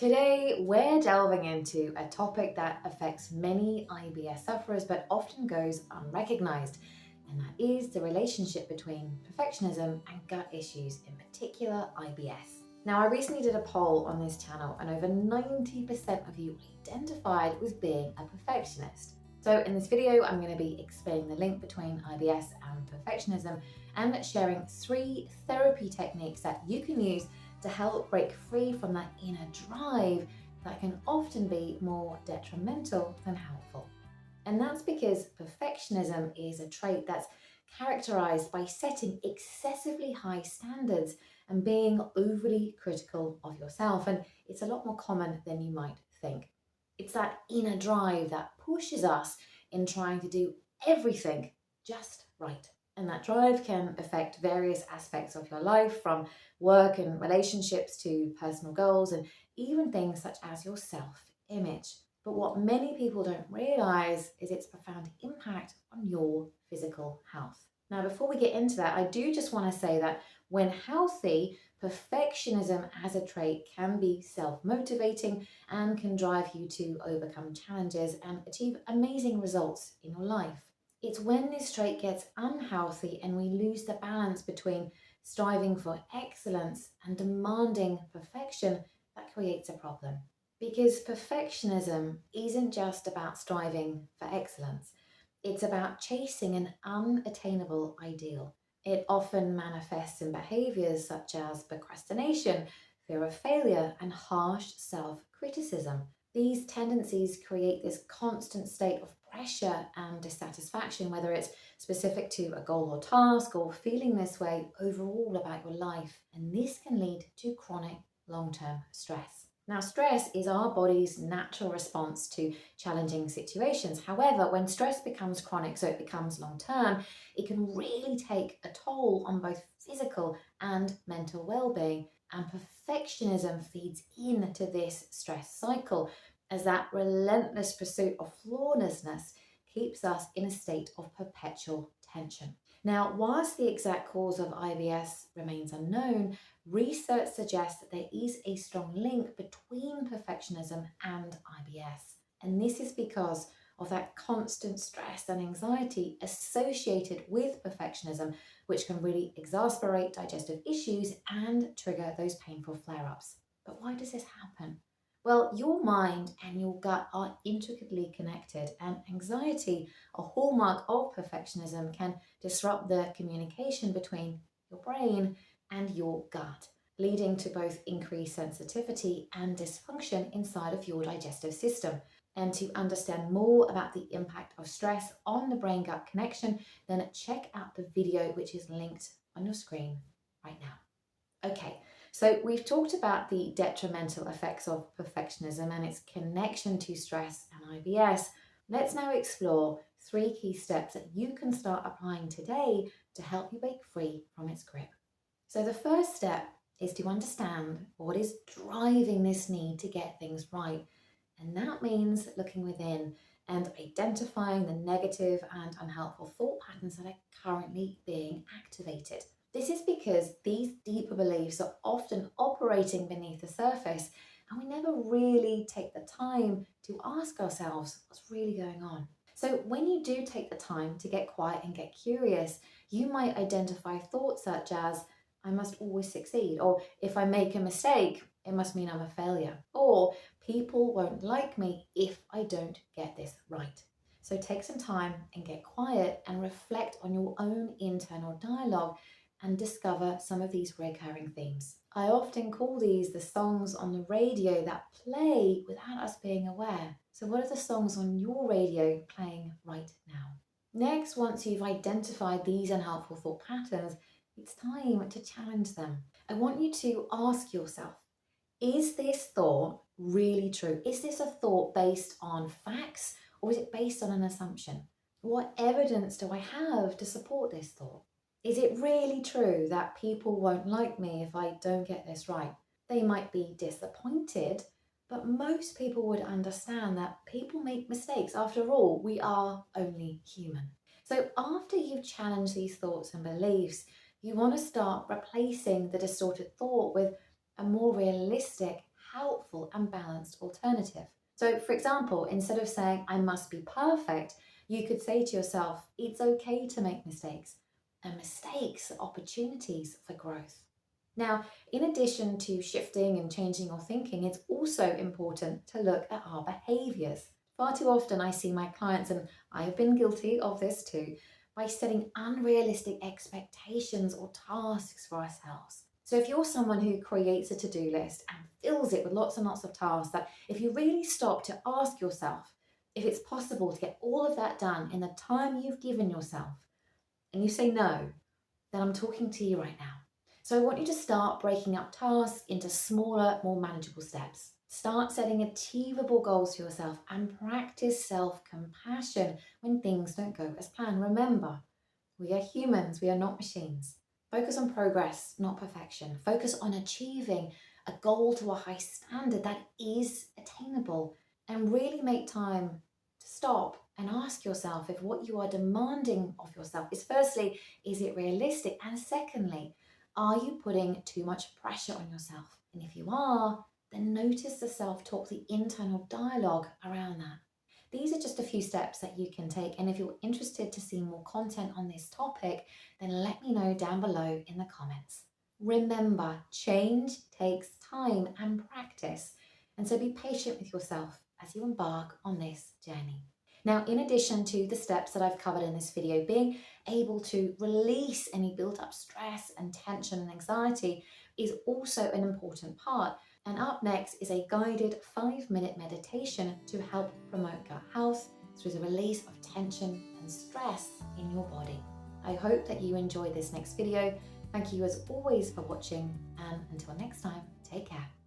Today, we're delving into a topic that affects many IBS sufferers but often goes unrecognized, and that is the relationship between perfectionism and gut issues, in particular IBS. Now, I recently did a poll on this channel, and over 90% of you identified with being a perfectionist. So, in this video, I'm going to be explaining the link between IBS and perfectionism and sharing 3 therapy techniques that you can use to help break free from that inner drive that can often be more detrimental than helpful. And that's because perfectionism is a trait that's characterized by setting excessively high standards and being overly critical of yourself. And it's a lot more common than you might think. It's that inner drive that pushes us in trying to do everything just right. And that drive can affect various aspects of your life, from work and relationships to personal goals, and even things such as your self image. But what many people don't realize is its profound impact on your physical health. Now, before we get into that, I do just want to say that when healthy, perfectionism as a trait can be self motivating and can drive you to overcome challenges and achieve amazing results in your life. It's when this trait gets unhealthy and we lose the balance between striving for excellence and demanding perfection that creates a problem. Because perfectionism isn't just about striving for excellence, it's about chasing an unattainable ideal. It often manifests in behaviors such as procrastination, fear of failure, and harsh self criticism. These tendencies create this constant state of pressure and dissatisfaction, whether it's specific to a goal or task or feeling this way overall about your life. And this can lead to chronic long-term stress. Now, stress is our body's natural response to challenging situations. However, when stress becomes chronic, so it becomes long-term, it can really take a toll on both physical and mental well-being. And perfectionism feeds into this stress cycle, as that relentless pursuit of flawlessness keeps us in a state of perpetual tension. Now, whilst the exact cause of IBS remains unknown, research suggests that there is a strong link between perfectionism and IBS. And this is because of that constant stress and anxiety associated with perfectionism, which can really exacerbate digestive issues and trigger those painful flare ups. But why does this happen? Well, your mind and your gut are intricately connected, and anxiety, a hallmark of perfectionism, can disrupt the communication between your brain and your gut, leading to both increased sensitivity and dysfunction inside of your digestive system. And to understand more about the impact of stress on the brain gut connection, then check out the video which is linked on your screen right now. Okay, so we've talked about the detrimental effects of perfectionism and its connection to stress and IBS. Let's now explore 3 key steps that you can start applying today to help you break free from its grip. So the first step is to understand what is driving this need to get things right. And that means looking within and identifying the negative and unhelpful thought patterns that are currently being activated. This is because these deeper beliefs are often operating beneath the surface, and we never really take the time to ask ourselves what's really going on. So when you do take the time to get quiet and get curious, you might identify thoughts such as, I must always succeed, or if I make a mistake, it must mean I'm a failure, or people won't like me if I don't get this right. So take some time and get quiet and reflect on your own internal dialogue and discover some of these recurring themes. I often call these the songs on the radio that play without us being aware. So what are the songs on your radio playing right now? Next, once you've identified these unhelpful thought patterns, it's time to challenge them. I want you to ask yourself, is this thought really true? Is this a thought based on facts, or is it based on an assumption? What evidence do I have to support this thought? Is it really true that people won't like me if I don't get this right? They might be disappointed, but most people would understand that people make mistakes. After all, we are only human. So after you've challenged these thoughts and beliefs, you want to start replacing the distorted thought with a more realistic, helpful and balanced alternative. So, for example, instead of saying, I must be perfect, you could say to yourself, it's okay to make mistakes, and mistakes are opportunities for growth. Now, in addition to shifting and changing your thinking, it's also important to look at our behaviors. Far too often, I see my clients, and I have been guilty of this too, by setting unrealistic expectations or tasks for ourselves. So, if you're someone who creates a to do list and fills it with lots and lots of tasks, that if you really stop to ask yourself if it's possible to get all of that done in the time you've given yourself, and you say no, then I'm talking to you right now. So I want you to start breaking up tasks into smaller, more manageable steps. Start setting achievable goals for yourself and practice self-compassion when things don't go as planned. Remember, we are humans, we are not machines. Focus on progress, not perfection. Focus on achieving a goal to a high standard that is attainable, and really make time to stop and ask yourself if what you are demanding of yourself is, firstly, is it realistic? And secondly, are you putting too much pressure on yourself? And if you are, then notice the self-talk, the internal dialogue around that. These are just a few steps that you can take. And if you're interested to see more content on this topic, then let me know down below in the comments. Remember, change takes time and practice. And so be patient with yourself as you embark on this journey. Now, in addition to the steps that I've covered in this video, being able to release any built up stress and tension and anxiety is also an important part. And up next is a guided 5-minute meditation to help promote gut health through the release of tension and stress in your body. I hope that you enjoy this next video. Thank you as always for watching, and until next time, take care.